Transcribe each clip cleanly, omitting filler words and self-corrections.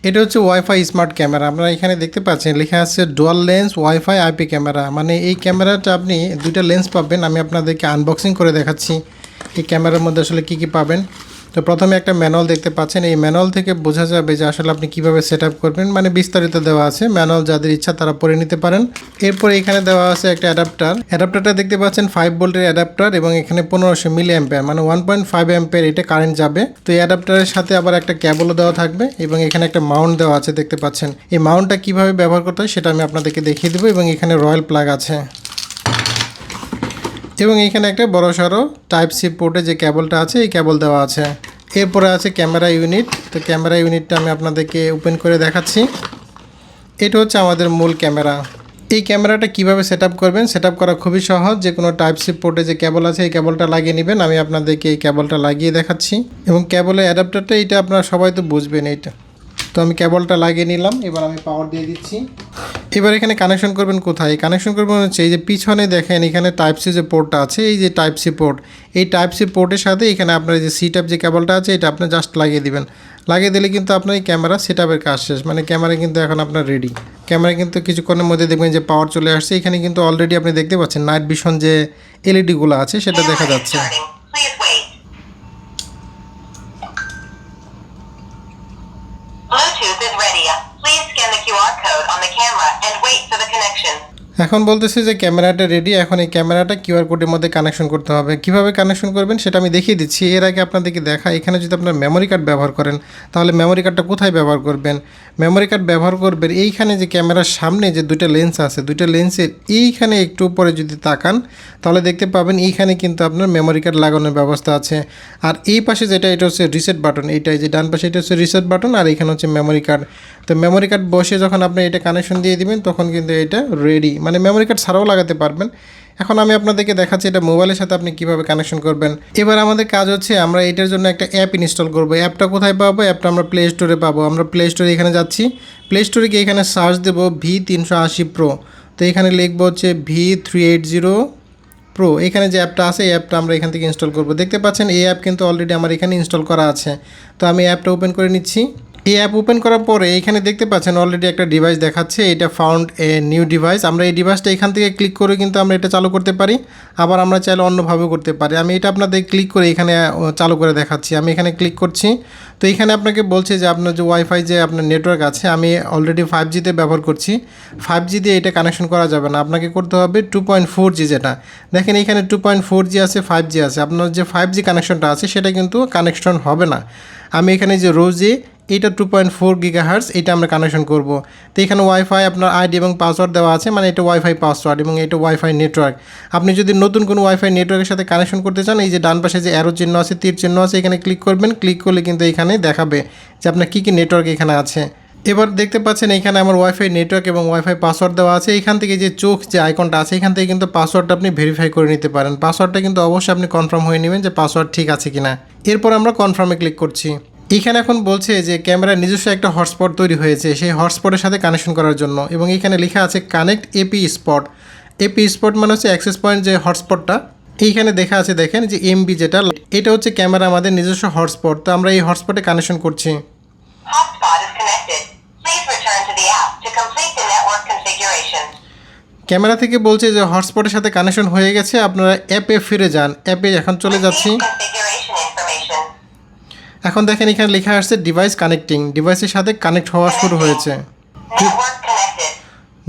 এটা হচ্ছে wifi smart camera. আপনারা এখানে দেখতে পাচ্ছেন লেখা আছে dual lens wifi IP camera. মানে এই ক্যামেরাটা আপনি দুইটা লেন্স পাবেন। আমি আপনাদেরকে আনবক্সিং করে দেখাচ্ছি এই ক্যামেরার মধ্যে আসলে কী কী পাবেন। তো প্রথমে একটা ম্যানুয়াল দেখতে পাচ্ছেন। এই ম্যানুয়াল থেকে বোঝা যাবে যে আসলে আপনি কীভাবে সেট আপ করবেন, মানে বিস্তারিত দেওয়া আছে। ম্যানুয়াল যাদের ইচ্ছা তারা পড়ে নিতে পারেন। এরপর এখানে দেওয়া আছে একটা অ্যাডাপ্টারটা দেখতে পাচ্ছেন 5 ভোল্টের অ্যাডাপ্টার, এবং এখানে 1500 মিলি অ্যাম্পিয়ার মানে 1.5 অ্যাম্পিয়ার এটা কারেন্ট যাবে। তো এই অ্যাডাপ্টারের সাথে আবার একটা ক্যাবলও দেওয়া থাকবে, এবং এখানে একটা মাউন্ট দেওয়া আছে দেখতে পাচ্ছেন। এই মাউন্টটা কীভাবে ব্যবহার করতে হয় সেটা আমি আপনাদেরকে দেখিয়ে দেবো, এবং এখানে রয়্যাল প্লাগ আছে, এবং এখানে একটা বড়সড় টাইপ সি পোর্টে যে কেবলটা আছে এই কেবল দেওয়া আছে। এরপরে আছে ক্যামেরা ইউনিট। তো ক্যামেরা ইউনিটটা আমি আপনাদেরকে ওপেন করে দেখাচ্ছি। এটা হচ্ছে আমাদের মূল ক্যামেরা। এই ক্যামেরাটা কিভাবে সেট আপ করবেন, সেট আপ করা খুবই সহজ। যে কোনো টাইপ সি পোর্টে যে কেবল আছে এই কেবলটা লাগিয়ে নেবেন। আমি আপনাদেরকে এই কেবলটা লাগিয়ে দেখাচ্ছি, এবং কেবলের অ্যাডাপ্টারটা এটা আপনারা সবাই তো বুঝবেন এইটা। তো আমি কেবলটা লাগিয়ে নিলাম, এবার আমি পাওয়ার দিয়ে দিচ্ছি। এবার এখানে কানেকশন করবেন কোথায়? কানেকশন করবেন হচ্ছে এই যে পিছনে দেখেন এখানে টাইপ সি যে পোর্টটা আছে, এই যে টাইপ সি পোর্ট, এই টাইপ সি পোর্টের সাথে এখানে আপনার যে সি টাইপ যে কেবলটা আছে এটা আপনি জাস্ট লাগিয়ে দিবেন। লাগিয়ে দিলে কিন্তু আপনার এই ক্যামেরা সেট আপের কাজ শেষ। মানে ক্যামেরা কিন্তু এখন আপনার রেডি। ক্যামেরা কিন্তু কিছুক্ষণের মধ্যে দেখবেন যে পাওয়ার চলে আসছে। এখানে কিন্তু অলরেডি আপনি দেখতে পাচ্ছেন নাইট ভিশন যে এলইডিগুলো আছে সেটা দেখা যাচ্ছে। Bluetooth is ready. Please scan the QR code on the camera and wait for the connection. এখন বলতেছে যে ক্যামেরাটা রেডি। এখন এই ক্যামেরাটা কিউআর কোডের মধ্যে কানেকশন করতে হবে। কিভাবে কানেকশন করবেন সেটা আমি দেখিয়ে দিচ্ছি। এর আগে আপনাদেরকে দেখা, এখানে যদি আপনার মেমোরি কার্ড ব্যবহার করেন তাহলে মেমোরি কার্ডটা কোথায় ব্যবহার করবেন? মেমোরি কার্ড ব্যবহার করবেন এইখানে যে ক্যামেরার সামনে যে দুইটা লেন্স আছে, দুইটা লেন্সের এইখানে একটু উপরে যদি তাকান তাহলে দেখতে পাবেন এইখানে কিন্তু আপনার মেমোরি কার্ড লাগানোর ব্যবস্থা আছে। আর এই পাশে যেটা এটা হচ্ছে রিসেট বাটন, এইটাই যে ডান পাশে এটা হচ্ছে রিসেট বাটন, আর এখানে হচ্ছে মেমোরি কার্ড। তো মেমোরি কার্ড বসে যখন আপনি এটা কানেকশন দিয়ে দিবেন তখন কিন্তু এটা রেডি, মানে মেমোরি কার্ড ছাড়াও লাগাতে পারবেন। এখন আমি আপনাদেরকে দেখাচ্ছি এটা মোবাইলের সাথে আপনি কিভাবে কানেকশন করবেন। এবার আমাদের কাজ হচ্ছে আমরা এটার জন্য একটা অ্যাপ ইনস্টল করবো। অ্যাপটা কোথায় পাবো? অ্যাপটা আমরা প্লে স্টোরে পাবো। আমরা প্লে স্টোরে এখানে যাচ্ছি। প্লে স্টোরে গিয়ে এখানে সার্চ দেবো V380 প্রো। তো এখানে লিখবো হচ্ছে V380 প্রো। এখানে যে অ্যাপটা আছে এই অ্যাপটা আমরা এখান থেকে ইনস্টল করব। দেখতে পাচ্ছেন এই অ্যাপ কিন্তু অলরেডি আমার এখানে ইনস্টল করা আছে। তো আমি অ্যাপটা ওপেন করে নিচ্ছি। এই অ্যাপ ওপেন করার পরে এখানে দেখতে পাচ্ছেন অলরেডি একটা ডিভাইস দেখাচ্ছে, এটা ফাউন্ড এ নিউ ডিভাইস। আমরা এই ডিভাইসটা এখান থেকে ক্লিক করে কিন্তু আমরা এটা চালু করতে পারি, আবার আমরা চাইলে অন্যভাবেও করতে পারি। আমি এটা আপনাদের ক্লিক করে এখানে চালু করে দেখাচ্ছি। আমি এখানে ক্লিক করছি। তো এখানে আপনাকে বলছে যে আপনার যে ওয়াইফাই যে আপনার নেটওয়ার্ক আছে, আমি অলরেডি 5G তে ব্যবহার করছি। 5G দিয়ে এটা কানেকশন করা যাবে না, আপনাকে করতে হবে 2.4G। যেটা দেখেন এখানে 2.4G আছে, 5G আছে। আপনার যে 5G কানেকশনটা আছে সেটা কিন্তু কানেকশন হবে না। আমি এখানে যে রোজে এটা 2.4 GHz এটা আমরা কানেকশন করব। তো এখানে ওয়াইফাই আপনার আইডি এবং পাসওয়ার্ড দেওয়া আছে, মানে এটা ওয়াইফাই পাসওয়ার্ড এবং এটা ওয়াইফাই নেটওয়ার্ক। আপনি যদি নতুন কোনো ওয়াইফাই নেটওয়ার্কের সাথে কানেকশন করতে চান, এই যে ডান পাশে যে অ্যারো চিহ্ন আছে, তীর চিহ্ন আছে, এখানে ক্লিক করবেন। ক্লিক করলে কিন্তু এখানে দেখাবে যে আপনার কী কী নেটওয়ার্ক এখানে আছে। এবার দেখতে পাচ্ছেন এখানে আমার ওয়াইফাই নেটওয়ার্ক এবং ওয়াইফাই পাসওয়ার্ড দেওয়া আছে। এখান থেকে যে চোখ যে আইকনটা আছে এখান থেকে কিন্তু পাসওয়ার্ডটা আপনি ভেরিফাই করে নিতে পারেন। পাসওয়ার্ডটা কিন্তু অবশ্যই আপনি কনফার্ম হয়ে নেবেন যে পাসওয়ার্ড ঠিক আছে কিনা। এরপর আমরা কনফার্মে ক্লিক করছি। এখানে এখন বলছে যে ক্যামেরার নিজস্ব একটা হটস্পট তৈরি হয়েছে সেই হটস্পটের সাথে কানেকশন করার জন্য, এবং এখানে লেখা আছে connect AP spot. AP spot মানে হচ্ছে অ্যাক্সেস পয়েন্ট যে হটস্পটটা এইখানে দেখা আছে, দেখেন যে এমবি যেটা, এটা হচ্ছে ক্যামেরা আমাদের নিজস্ব হটস্পট। তো আমরা এই হটস্পটে কানেকশন করছি। ক্যামেরা থেকে বলছে যে হটস্পটের সাথে কানেকশন হয়ে গেছে, আপনারা অ্যাপে ফিরে যান। অ্যাপে এখন চলে যাচ্ছি। এখন দেখেন এখানে লেখা আসছে ডিভাইস কানেক্টিং, ডিভাইসের সাথে কানেক্ট হওয়া শুরু হয়েছে।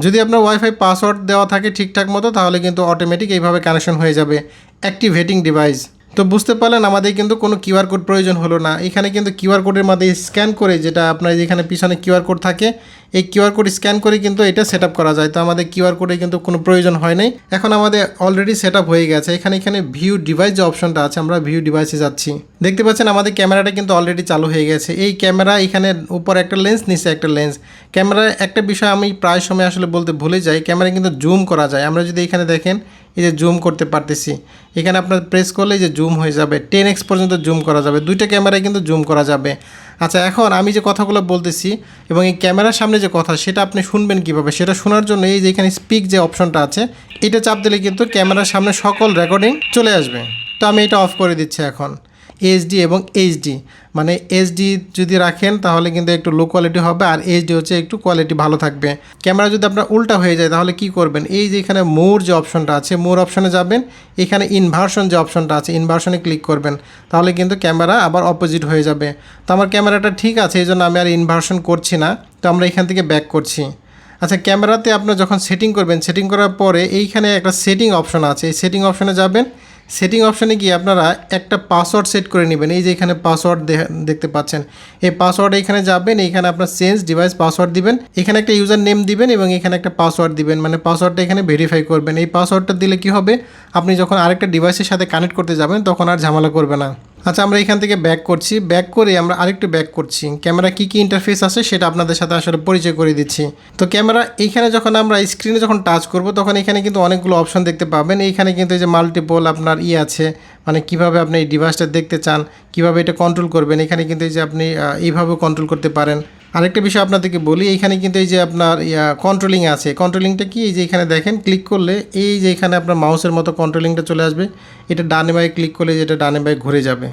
যদি আপনার ওয়াইফাই পাসওয়ার্ড দেওয়া থাকে ঠিকঠাক মতো তাহলে কিন্তু অটোমেটিক এইভাবে কানেকশন হয়ে যাবে। Activating device. তো বুঝতে পারলেন আমাদের কিন্তু কোনো কিউআর কোড প্রয়োজন হলো না। এখানে কিন্তু কিউআর কোডের মাধ্যমে স্ক্যান করে, যেটা আপনার যেখানে পিছনে কিউআর কোড থাকে এই কিউআর কোড স্ক্যান করে কিন্তু এটা সেট আপ করা যায়। তো আমাদের কিউআর কোডে কিন্তু কোনো প্রয়োজন হয় নাই। এখন আমাদের অলরেডি সেট আপ হয়ে গেছে। এখানে ভিউ ডিভাইস যে অপশনটা আছে, আমরা ভিউ ডিভাইসে যাচ্ছি। দেখতে পাচ্ছেন আমাদের ক্যামেরাটা কিন্তু অলরেডি চালু হয়ে গেছে। এই ক্যামেরা এখানে উপর একটা লেন্স, নিচে একটা লেন্স। ক্যামেরার একটা বিষয় আমি প্রায় সময় আসলে বলতে ভুলে যাই, ক্যামেরা কিন্তু জুম করা যায়। আমরা যদি এখানে দেখেন এই যে জুম করতে পারতেছি, এখানে আপনার প্রেস করলে যে জুম হয়ে যাবে, 10x পর্যন্ত জুম করা যাবে। দুইটা ক্যামেরায় কিন্তু জুম করা যাবে। আচ্ছা, এখন আমি যে কথাগুলো বলতেছি এবং এই ক্যামেরার সামনে যে কথা সেটা আপনি শুনবেন কিভাবে, সেটা শোনার জন্য এই যে এখানে স্পিক যে অপশনটা আছে এটা চাপ দিলে কিন্তু ক্যামেরার সামনে সকল রেকর্ডিং চলে আসবে। তো আমি এটা অফ করে দিচ্ছি এখন। এইচডি এবং এইচডি, মানে এইচডি যদি রাখেন তাহলে কিন্তু একটু লো কোয়ালিটি হবে, আর এইচডি হচ্ছে একটু কোয়ালিটি ভালো থাকবে। ক্যামেরা যদি আপনার উল্টা হয়ে যায় তাহলে কি করবেন, এই যে এখানে মোর যে অপশনটা আছে, মোর অপশনে যাবেন, এখানে ইনভার্সন যে অপশনটা আছে ইনভার্সনে ক্লিক করবেন, তাহলে কিন্তু ক্যামেরা আবার অপোজিট হয়ে যাবে। তো আমার ক্যামেরাটা ঠিক আছে, এই জন্য আমি আর ইনভার্সন করছি না। তো আমরা এখান থেকে ব্যাক করছি। আচ্ছা, ক্যামেরাতে আপনার যখন সেটিং করবেন, সেটিং করার পরে এইখানে একটা সেটিং অপশন আছে, এই সেটিং অপশনে যাবেন। সেটিং অপশনে গিয়ে আপনারা একটা পাসওয়ার্ড সেট করে নেবেন। এই যে এখানে পাসওয়ার্ড দেখতে পাচ্ছেন, এই পাসওয়ার্ড এখানে যাবেন, এইখানে আপনার চেঞ্জ ডিভাইস পাসওয়ার্ড দিবেন, এখানে একটা ইউজার নেম দিবেন এবং এখানে একটা পাসওয়ার্ড দিবেন, মানে পাসওয়ার্ডটা এখানে ভেরিফাই করবেন। এই পাসওয়ার্ডটা দিলে কি হবে, আপনি যখন আরেকটা ডিভাইসের সাথে কানেক্ট করতে যাবেন তখন আর ঝামেলা করবে না। আচ্ছা, আমরা এখান থেকে ব্যাক করছি, ব্যাক করে আমরা আরেকটু ব্যাক করছি। ক্যামেরা কী কী ইন্টারফেস আছে সেটা আপনাদের সাথে আসলে পরিচয় করে দিচ্ছি। তো ক্যামেরা এইখানে যখন আমরা স্ক্রিনে যখন টাচ করব তখন এখানে কিন্তু অনেকগুলো অপশন দেখতে পাবেন। এইখানে কিন্তু এই যে মাল্টিপল আপনার আছে, মানে কিভাবে আপনি এই ডিভাইসটা দেখতে চান, কিভাবে এটা কন্ট্রোল করবেন। এখানে কিন্তু এই যে আপনি এইভাবেও কন্ট্রোল করতে পারেন। আরেকটা বিষয় আপনাদেরকে বলি, এইখানে কিন্তু এই যে আপনার কন্ট্রোলিং আছে। কন্ট্রোলিংটা কি, এই যে এখানে দেখেন ক্লিক করলে এই যে এখানে আপনার মাউসের মতো কন্ট্রোলিংটা চলে আসবে। এটা ডানে বায়ে ক্লিক করলে যেটা ডানে বায়ে ঘুরে যাবে।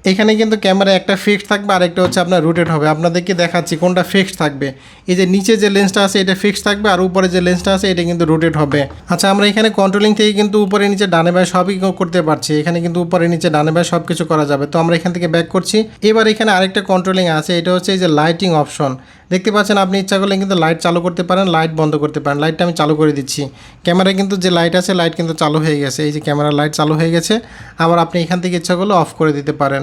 এখানে কিন্তু ক্যামেরা একটা ফিক্সড থাকবে আর একটা হচ্ছে আপনার রোটেট হবে। আপনাদেরকে দেখাচ্ছি কোনটা ফিক্সড থাকবে। এই যে নিচে যে লেন্সটা আছে এটা ফিক্সড থাকবে, আর উপরে যে লেন্সটা আছে এটা কিন্তু রোটেট হবে। আচ্ছা, আমরা এখানে কন্ট্রোলিং থেকে কিন্তু উপরে নিচে ডানে বায়ে সবই করতে পারছি। এখানে কিন্তু উপরে নিচে ডানে বায়ে সব কিছু করা যাবে। তো আমরা এখান থেকে ব্যাক করছি। এবার এখানে আরেকটা কন্ট্রোলিং আছে, এটা হচ্ছে এই যে লাইটিং অপশন। দেখতে পাচ্ছেন, আপনি ইচ্ছা করলে কিন্তু লাইট চালু করতে পারেন, লাইট বন্ধ করতে পারেন। লাইটটা আমি চালু করে দিচ্ছি। ক্যামেরায় কিন্তু যে লাইট আছে লাইট কিন্তু চালু হয়ে গেছে। এই যে ক্যামেরার লাইট চালু হয়ে গেছে। আবার আপনি এখান থেকে ইচ্ছা করলে অফ করে দিতে পারেন।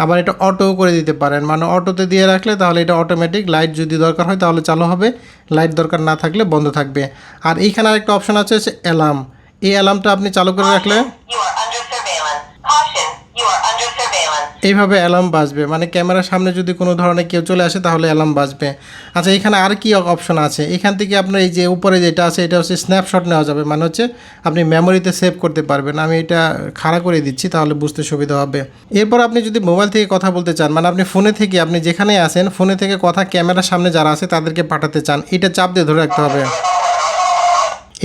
আবার এটা অটো করে দিতে পারেন, মানে অটোতে দিয়ে রাখলে তাহলে এটা অটোমেটিক লাইট যদি দরকার হয় তাহলে চালু হবে, লাইট দরকার না থাকলে বন্ধ থাকবে। আর এইখানে আরেকটা অপশন আছে অ্যালার্ম। এই অ্যালার্মটা আপনি চালু করে রাখলে You are under surveillance. Caution, you are under surveillance. এইভাবে অ্যালার্ম বাজবে, মানে ক্যামেরার সামনে যদি কোনো ধরনের কেউ চলে আসে তাহলে অ্যালার্ম বাজবে। আচ্ছা, এখানে আর কি অপশন আছে, এখান থেকে আপনার এই যে উপরে যেটা আছে এটা হচ্ছে স্ন্যাপশট নেওয়া যাবে, মানে হচ্ছে আপনি মেমোরিতে সেভ করতে পারবেন। আমি এটা খাড়া করে দিচ্ছি তাহলে বুঝতে সুবিধা হবে। এরপর আপনি যদি মোবাইল থেকে কথা বলতে চান, মানে আপনি ফোনে থেকে আপনি যেখানেই আসেন ফোনে থেকে কথা ক্যামেরার সামনে যারা আছে তাদেরকে পাঠাতে চান, এটা চাপ দিয়ে ধরে রাখতে হবে।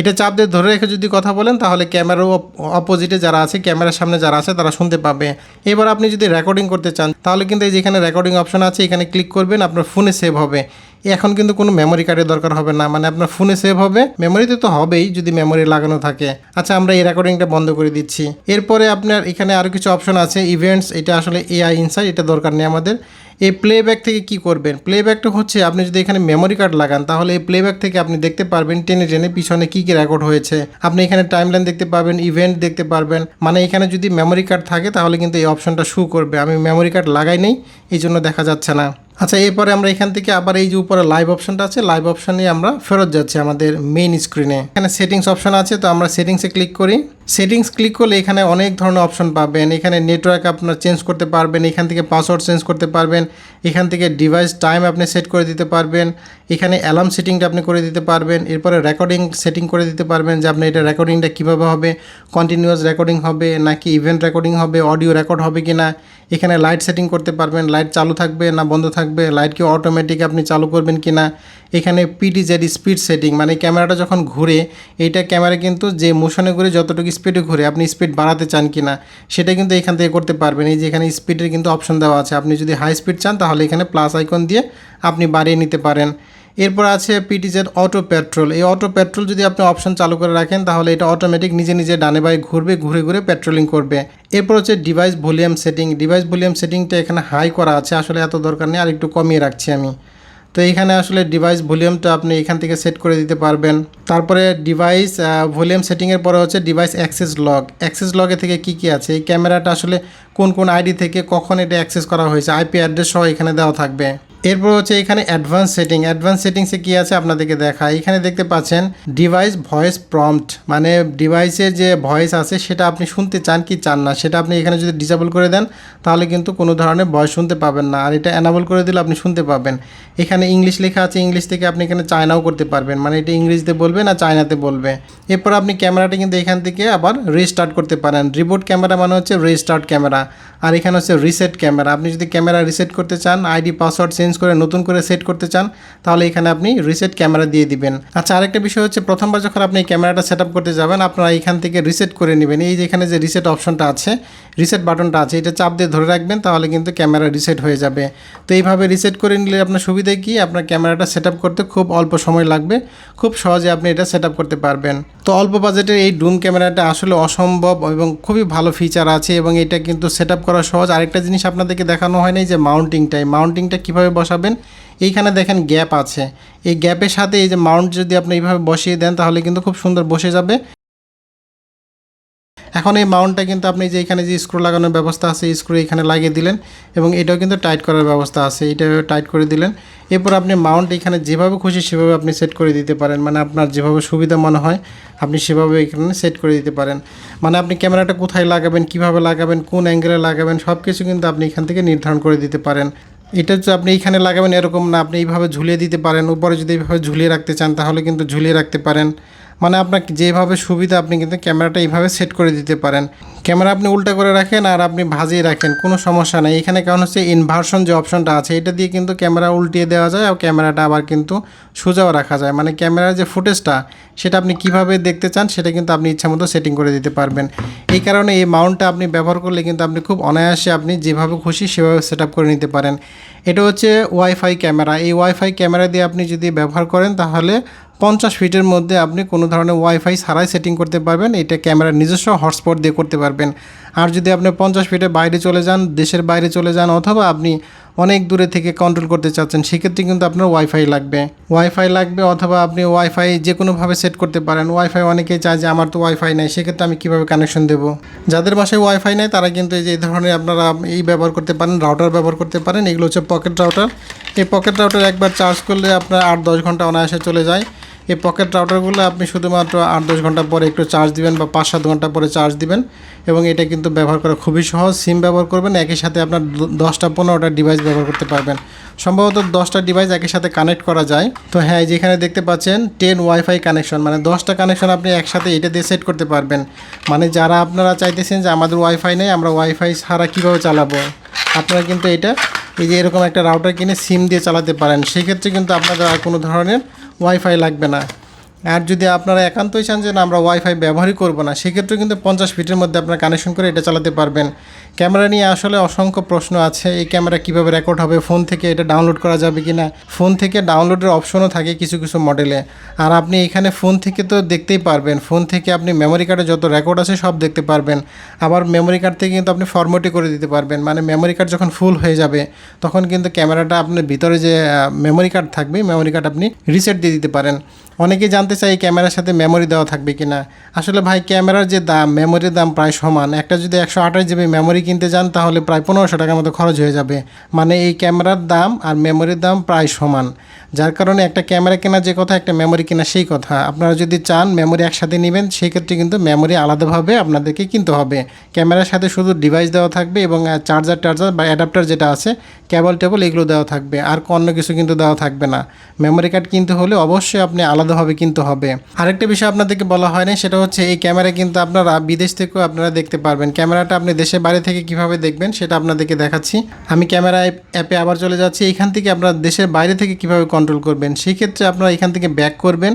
এটা চাপ দিয়ে ধরে রেখে যদি কথা বলেন তাহলে ক্যামেরার অপোজিটে যারা আছে, ক্যামেরার সামনে যারা আছে তারা শুনতে পাবে। এবার আপনি যদি রেকর্ডিং করতে চান তাহলে কিন্তু এই যেখানে রেকর্ডিং অপশন আছে এখানে ক্লিক করবেন, আপনার ফোনে সেভ হবে। এখন কিন্তু কোনো মেমোরি কার্ডের দরকার হবে না, মানে আপনার ফোনে সেভ হবে, মেমোরিতে তো হবেই যদি মেমোরি লাগানো থাকে। আচ্ছা, আমরা এই রেকর্ডিংটা বন্ধ করে দিচ্ছি। এরপরে আপনার এখানে আরও কিছু অপশন আছে, ইভেন্টস, এটা আসলে এআই ইনসাইট, এটা দরকার নেই আমাদের। এই প্লেব্যাক থেকে কি করবেন, প্লেব্যাকটা হচ্ছে আপনি যদি এখানে মেমোরি কার্ড লাগান তাহলে এই প্লেব্যাক থেকে আপনি দেখতে পারবেন টেনে টেনে পিছনে কী কী রেকর্ড হয়েছে। আপনি এখানে টাইমলাইন দেখতে পারবেন, ইভেন্ট দেখতে পারবেন, মানে এখানে যদি মেমোরি কার্ড থাকে তাহলে কিন্তু এই অপশনটা শো করবে। আমি মেমোরি কার্ড লাগাই নেই এই জন্য দেখা যাচ্ছে না। আচ্ছা, এরপরে আমরা এখান থেকে আবার এই যে উপরে লাইভ অপশনটা আছে, লাইভ অপশনে আমরা ফেরত যাচ্ছি আমাদের মেইন স্ক্রিনে। এখানে সেটিংস অপশন আছে, তো আমরা সেটিংসে ক্লিক করি। সেটিংস ক্লিক করলে এখানে অনেক ধরনের অপশন পাবেন। এখানে নেটওয়ার্ক আপনার চেঞ্জ করতে পারবেন, এখান থেকে পাসওয়ার্ড চেঞ্জ করতে পারবেন, এখান থেকে ডিভাইস টাইম আপনি সেট করে দিতে পারবেন, এখানে অ্যালার্ম সেটিংটা আপনি করে দিতে পারবেন। এরপরে রেকর্ডিং সেটিং করে দিতে পারবেন যে আপনি এটা রেকর্ডিংটা কীভাবে হবে, কন্টিনিউয়াস রেকর্ডিং হবে নাকি ইভেন্ট রেকর্ডিং হবে, অডিও রেকর্ড হবে কি না। এখানে লাইট সেটিং করতে পারবেন, লাইট চালু থাকবে না বন্ধ থাকবে, লাইটকে অটোমেটিক আপনি চালু করবেন কি না। এখানে পিটিজেড স্পিড সেটিং, মানে ক্যামেরাটা যখন ঘুরে এইটা ক্যামেরা কিন্তু যে মোশনে ঘুরে যতটুকু স্পিডে ঘুরে আপনি স্পিড বাড়াতে চান কি না সেটা কিন্তু এখান থেকে করতে পারবেন। এই যে এখানে স্পিডের কিন্তু অপশন দেওয়া আছে, আপনি যদি হাই স্পিড চান তাহলে এখানে প্লাস আইকন দিয়ে আপনি বাড়িয়ে নিতে পারেন। এরপর আছে পিটিজেড অটো পেট্রোল। এই অটো পেট্রোল যদি আপনি অপশন চালু করে রাখেন তাহলে এটা অটোমেটিক নিজে নিজে ডানে বায়ে ঘুরবে, ঘুরে ঘুরে পেট্রোলিং করবে। এরপর হচ্ছে device volume setting. Device volume সেটিংটা এখানে হাই করা আছে, আসলে এত দরকার নেই, আর একটু কমিয়ে রাখছি আমি। তো এইখানে আসলে ডিভাইস ভলিউমটা আপনি এখান থেকে সেট করে দিতে পারবেন। তারপরে ডিভাইস ভলিউম সেটিংয়ের পরে হচ্ছে ডিভাইস অ্যাক্সেস লগ। অ্যাক্সেস লগে থেকে কি কি আছে, এই ক্যামেরাটা আসলে কোন কোন আইডি থেকে কখন এটা অ্যাক্সেস করা হয়েছে, আইপি অ্যাড্রেস সহ এখানে দেওয়া থাকবে। এরপর হচ্ছে এখানে অ্যাডভান্স সেটিং। অ্যাডভান্স সেটিংসে কী আছে আপনাদেরকে দেখায়। এখানে দেখতে পাচ্ছেন ডিভাইস ভয়েস প্রম্পট, মানে ডিভাইসের যে ভয়েস আছে সেটা আপনি শুনতে চান কি চান না সেটা আপনি এখানে যদি ডিসেবল করে দেন তাহলে কিন্তু কোনো ধরনের ভয়েস শুনতে পাবেন না, আর এটা অ্যানাবল করে দিলে আপনি শুনতে পাবেন। এখানে ইংলিশ লেখা আছে, ইংলিশ থেকে আপনি এখানে চায়নাও করতে পারবেন, মানে এটা ইংলিশতে বলবে না চায়নাতে বলবে। এরপর আপনি ক্যামেরাটা কিন্তু এখান থেকে আবার রিস্টার্ট করতে পারেন। রিবোট ক্যামেরা মানে হচ্ছে রিস্টার্ট ক্যামেরা, আর এখানে হচ্ছে রিসেট ক্যামেরা। আপনি যদি ক্যামেরা রিসেট করতে চান, আইডি পাসওয়ার্ড চেঞ্জ করে নতুন করে সেট করতে চান, তাহলে এখানে আপনি রিসেট ক্যামেরা দিয়ে দিবেন। আচ্ছা, আরেকটা বিষয় হচ্ছে প্রথমবার যখন আপনি এই ক্যামেরাটা সেট আপ করতে যাবেন, আপনারা এখান থেকে রিসেট করে নেবেন। এই যে এখানে যে রিসেট অপশনটা আছে, রিসেট বাটনটা আছে, এটা চাপ দিয়ে ধরে রাখবেন, তাহলে কিন্তু ক্যামেরা রিসেট হয়ে যাবে। তো এইভাবে রিসেট করে নিলে আপনার সুবিধা কি, আপনার ক্যামেরাটা সেট আপ করতে খুব অল্প সময় লাগবে, খুব সহজে আপনি এটা সেট আপ করতে পারবেন। তো অল্প বাজেটের এই ডুম ক্যামেরাটা আসলে অসম্ভব এবং খুবই ভালো ফিচার আছে এবং এটা কিন্তু সেট আপ করা সহজ। আরেকটা জিনিস আপনাদেরকে দেখানো হয় নাই যে মাউন্টিংটা কীভাবে বসাবেন। এইখানে দেখেন গ্যাপ আছে, এই গ্যাপের সাথে এই যে মাউন্ট যদি আপনি এইভাবে বসিয়ে দেন, তাহলে কিন্তু খুব সুন্দর বসে যাবে। এখন এই মাউন্টটা কিন্তু আপনি যে এখানে যে স্ক্রু লাগানোর ব্যবস্থা আছে, স্ক্রু এখানে লাগিয়ে দিলেন এবং এটাও কিন্তু টাইট করার ব্যবস্থা আছে, এটা টাইট করে দিলেন। এরপর আপনি মাউন্ট এখানে যেভাবে খুশি সেভাবে আপনি সেট করে দিতে পারেন, মানে আপনার যেভাবে সুবিধা মনে হয় আপনি সেভাবে এখানে সেট করে দিতে পারেন। মানে আপনি ক্যামেরাটা কোথায় লাগাবেন, কিভাবে লাগাবেন, কোন অ্যাঙ্গেলে লাগাবেন, সব কিছু কিন্তু আপনি এখান থেকে নির্ধারণ করে দিতে পারেন। এটা হচ্ছে আপনি এইখানে লাগাবেন এরকম না, আপনি এইভাবে ঝুলিয়ে দিতে পারেন। উপরে যদি এইভাবে ঝুলিয়ে রাখতে চান তাহলে কিন্তু ঝুলিয়ে রাখতে পারেন। মানে আপনার যেভাবে সুবিধা আপনি কিন্তু ক্যামেরাটা এইভাবে সেট করে দিতে পারেন। ক্যামেরা আপনি উল্টা করে রাখেন আর আপনি ভাজিয়ে রাখেন, কোনো সমস্যা নেই। এখানে কারণ হচ্ছে ইনভার্সন যে অপশনটা আছে, এটা দিয়ে কিন্তু ক্যামেরা উল্টিয়ে দেওয়া যায় আর ক্যামেরাটা আবার কিন্তু সোজাও রাখা যায়। মানে ক্যামেরার যে ফুটেজটা সেটা আপনি কিভাবে দেখতে চান সেটা কিন্তু আপনি ইচ্ছামতো সেটিং করে দিতে পারবেন। এই কারণে এই মাউন্টটা আপনি ব্যবহার করলে কিন্তু আপনি খুব অনায়াসে আপনি যেভাবে খুশি সেভাবে সেট আপ করে নিতে পারেন। এটা হচ্ছে ওয়াইফাই ক্যামেরা। এই ওয়াইফাই ক্যামেরা দিয়ে আপনি যদি ব্যবহার করেন তাহলে 50 ফিটের মধ্যে আপনি কোনো ধরনের ওয়াইফাই ছাড়াই সেটিং করতে পারবেন। এটা ক্যামেরার নিজস্ব হটস্পট দিয়ে করতে পারবেন। আর যদি আপনি 50 ফিটের বাইরে চলে যান, দেশের বাইরে চলে যান, অথবা আপনি অনেক দূরে থেকে কন্ট্রোল করতে চাচ্ছেন, সেক্ষেত্রে কিন্তু আপনার ওয়াইফাই লাগবে অথবা আপনি ওয়াইফাই যে কোনোভাবে সেট করতে পারেন। ওয়াইফাই অনেকেই চায় যে আমার তো ওয়াইফাই নেই, সেক্ষেত্রে আমি কীভাবে কানেকশন দেবো। যাদের বাসায় ওয়াইফাই নেই তারা কিন্তু এই যে এই ধরনের আপনারা এই ব্যবহার করতে পারেন, রাউটার ব্যবহার করতে পারেন। এগুলো হচ্ছে পকেট রাউটার। এই পকেট রাউটার একবার চার্জ করলে আপনার 8-10 ঘন্টা অনায়াসে চলে যায়। এই পকেট রাউটারগুলো আপনি শুধুমাত্র 8-10 ঘন্টা পরে একটু চার্জ দিবেন বা 5-7 ঘন্টা পরে চার্জ দিবেন এবং এটা কিন্তু ব্যবহার করা খুবই সহজ। সিম ব্যবহার করবেন, একই সাথে আপনার 10-15টা ডিভাইস ব্যবহার করতে পারবেন। সম্ভবত 10টা ডিভাইস একই সাথে কানেক্ট করা যায়। তো হ্যাঁ, যেখানে দেখতে পাচ্ছেন 10 ওয়াইফাই কানেকশন, মানে 10টা কানেকশন আপনি একসাথে এটা দিয়ে সেট করতে পারবেন। মানে যারা আপনারা চাইতেছেন যে আমাদের ওয়াইফাই নেই, আমরা ওয়াইফাই ছাড়া কীভাবে চালাবো, আপনারা কিন্তু এটা এই যে এরকম একটা রাউটার কিনে সিম দিয়ে চালাতে পারেন। সেক্ষেত্রে কিন্তু আপনাদের আর কোনো ধরনের ওয়াইফাই লাগবে না। আর যদি আপনারা একান্তই চান যে না আমরা ওয়াইফাই ব্যবহারই করব না, সেক্ষেত্রে কিন্তু 50 ফিটের মধ্যে আপনারা কানেকশন করে এটা চালাতে পারবেন। ক্যামেরা নিয়ে আসলে অসংখ্য প্রশ্ন আছে। এই ক্যামেরা কীভাবে রেকর্ড হবে, ফোন থেকে এটা ডাউনলোড করা যাবে কি না। ফোন থেকে ডাউনলোডের অপশনও থাকে কিছু কিছু মডেলে। আর আপনি এখানে ফোন থেকে তো দেখতেই পারবেন, ফোন থেকে আপনি মেমোরি কার্ডে যত রেকর্ড আছে সব দেখতে পারবেন। আবার মেমোরি কার্ড থেকে কিন্তু আপনি ফরম্যাটই করে দিতে পারবেন। মানে মেমোরি কার্ড যখন ফুল হয়ে যাবে তখন কিন্তু ক্যামেরাটা আপনার ভিতরে যে মেমোরি কার্ড থাকবে, মেমোরি কার্ড আপনি রিসেট দিয়ে দিতে পারেন। অনেকেই জানতে চাই এই ক্যামেরার সাথে মেমোরি দেওয়া থাকবে কি না। আসলে ভাই, ক্যামেরার যে দাম, মেমোরির দাম প্রায় সমান। একটা যদি 128 জিবি মেমোরি কিনতে যান তাহলে প্রায় 1500 টাকার মতো খরচ হয়ে যাবে। মানে এই ক্যামেরার দাম আর মেমোরির দাম প্রায় সমান, যার কারণে একটা ক্যামেরা কেনা যে কথা, একটা মেমোরি কেনা সেই কথা। আপনারা যদি চান মেমোরি একসাথে নেবেন, সেক্ষেত্রে কিন্তু মেমোরি আলাদাভাবে আপনাদেরকে কিনতে হবে। ক্যামেরার সাথে শুধু ডিভাইস দেওয়া থাকবে এবং চার্জার বা অ্যাডাপ্টার যেটা আছে, কেবল এগুলো দেওয়া থাকবে, আর অন্য কিছু কিন্তু দেওয়া থাকবে না। মেমোরি কার্ড কিনতে হলে অবশ্যই আপনি আলাদাভাবে কিনতে হবে। আরেকটা বিষয় আপনাদেরকে বলা হয় না, সেটা হচ্ছে এই ক্যামেরা কিন্তু আপনারা বিদেশ থেকেও আপনারা দেখতে পারবেন। ক্যামেরাটা আপনি দেশের বাইরে থেকে কিভাবে দেখবেন সেটা আপনাদেরকে দেখাচ্ছি। আমি ক্যামেরা অ্যাপে আবার চলে যাচ্ছি। এখান থেকে আপনারা দেশের বাইরে থেকে কিভাবে কন্ট্রোল করবেন, সেই ক্ষেত্রে আপনারা এখান থেকে ব্যাক করবেন।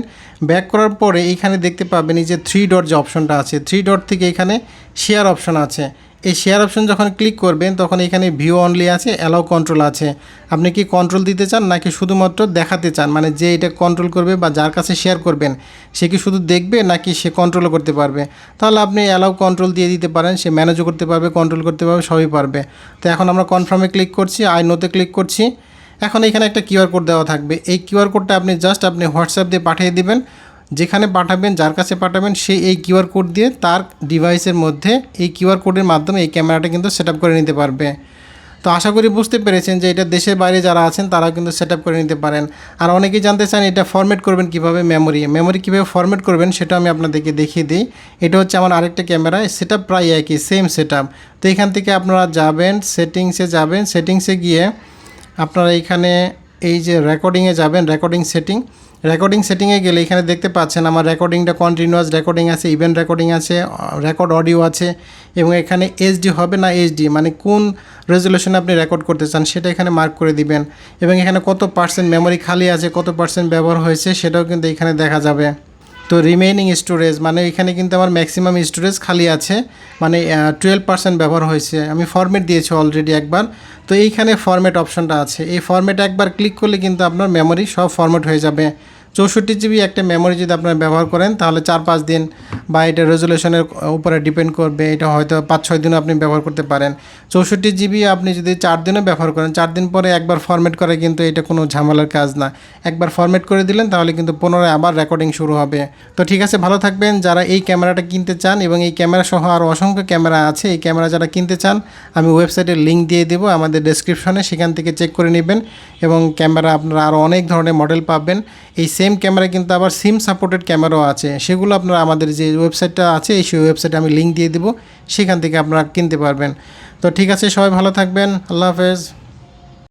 ব্যাক করার পরে এইখানে দেখতে পাবেন এই যে 3 ডট যে অপশনটা আছে, 3 ডট থেকে এখানে শেয়ার অপশন আছে। এই শেয়ার অপশন যখন ক্লিক করবেন তখন এখানে ভিউ অনলি আছে, অ্যালাউ কন্ট্রোল আছে। আপনি কি কন্ট্রোল দিতে চান নাকি শুধুমাত্র দেখাতে চান, মানে যে এটা কন্ট্রোল করবে বা যার কাছে শেয়ার করবেন সে কি শুধু দেখবে নাকি সে কন্ট্রোলও করতে পারবে। তাহলে আপনি অ্যালাউ কন্ট্রোল দিয়ে দিতে পারেন, সে ম্যানেজও করতে পারবে, কন্ট্রোল করতে পারবে, সবই পারবে। তো এখন আমরা কনফার্মে ক্লিক করছি, আই নোতে ক্লিক করছি। এখন এখানে একটা কিউআর কোড দেওয়া থাকবে। এই কিউআর কোডটা আপনি হোয়াটসঅ্যাপ দিয়ে পাঠিয়ে দিবেন। যেখানে পাঠাবেন, যার কাছে পাঠাবেন, সে এই কিউআর কোড দিয়ে তার ডিভাইসের মধ্যে এই কিউআর কোডের মাধ্যমে এই ক্যামেরাটা কিন্তু সেট আপ করে নিতে পারবে। তো আশা করি বুঝতে পেরেছেন যে এটা দেশের বাইরে যারা আছেন তারা কিন্তু সেট আপ করে নিতে পারেন। আর অনেকেই জানতে চান এটা ফরম্যাট করবেন কীভাবে, মেমোরি কীভাবে ফরম্যাট করবেন সেটা আমি আপনাদেরকে দেখিয়ে দিই। এটা হচ্ছে আমার আরেকটা ক্যামেরা, সেট আপ প্রায় একই, সেম সেট আপ। তো এখান থেকে আপনারা যাবেন, সেটিংসে গিয়ে আপনারা এখানে এই যে রেকর্ডিংয়ে যাবেন, রেকর্ডিং সেটিংয়ে গেলে এখানে দেখতে পাচ্ছেন আমার রেকর্ডিংটা কন্টিনিউয়াস রেকর্ডিং আছে, ইভেন্ট রেকর্ডিং আছে, রেকর্ড অডিও আছে এবং এখানে এইচডি হবে না এইচডি মানে কোন রেজুলেশনে আপনি রেকর্ড করতে চান সেটা এখানে মার্ক করে দিবেন এবং এখানে কত পার্সেন্ট মেমরি খালি আছে, কত পার্সেন্ট ব্যবহার হয়েছে সেটাও কিন্তু এখানে দেখা যাবে। তো রিমেইনিং স্টোরেজ মানে এখানে কিন্তু আমার ম্যাক্সিমাম স্টোরেজ খালি আছে, মানে 12% ব্যবহার হয়েছে। আমি ফরম্যাট দিয়েছি অলরেডি একবার, তো এইখানে ফরম্যাট অপশনটা আছে, এই ফরম্যাটে একবার ক্লিক করলে কিন্তু আপনার মেমরি সব ফরম্যাট হয়ে যাবে। 64 জিবি একটা মেমরি যদি আপনারা ব্যবহার করেন তাহলে 4-5 দিন বা এটা রেজুলেশনের উপরে ডিপেন্ড করবে, এটা হয়তো 5-6 দিনও আপনি ব্যবহার করতে পারেন। 64 জিবি আপনি যদি 4 দিনও ব্যবহার করেন, 4 দিন পরে একবার ফরম্যাট করে কিন্তু এটা কোনো ঝামেলার কাজ না। একবার ফরম্যাট করে দিলেন তাহলে কিন্তু পুনরায় আবার রেকর্ডিং শুরু হবে। তো ঠিক আছে, ভালো থাকবেন। যারা এই ক্যামেরাটা কিনতে চান এবং এই ক্যামেরা সহ আরও অসংখ্য ক্যামেরা আছে, এই ক্যামেরা যারা কিনতে চান আমি ওয়েবসাইটের লিঙ্ক দিয়ে দেবো আমাদের ডেসক্রিপশনে, সেখান থেকে চেক করে নেবেন এবং ক্যামেরা আপনারা আরও অনেক ধরনের মডেল পাবেন। এই সেম ক্যামেরা কিন্তু আবার সিম সাপোর্টেড ক্যামেরাও আছে, সেগুলো আপনারা আমাদের যে ওয়েবসাইটটা আছে সেই ওয়েবসাইটে আমি লিঙ্ক দিয়ে দেবো, সেখান থেকে আপনারা কিনতে পারবেন। তো ঠিক আছে, সবাই ভালো থাকবেন, আল্লাহ হাফেজ।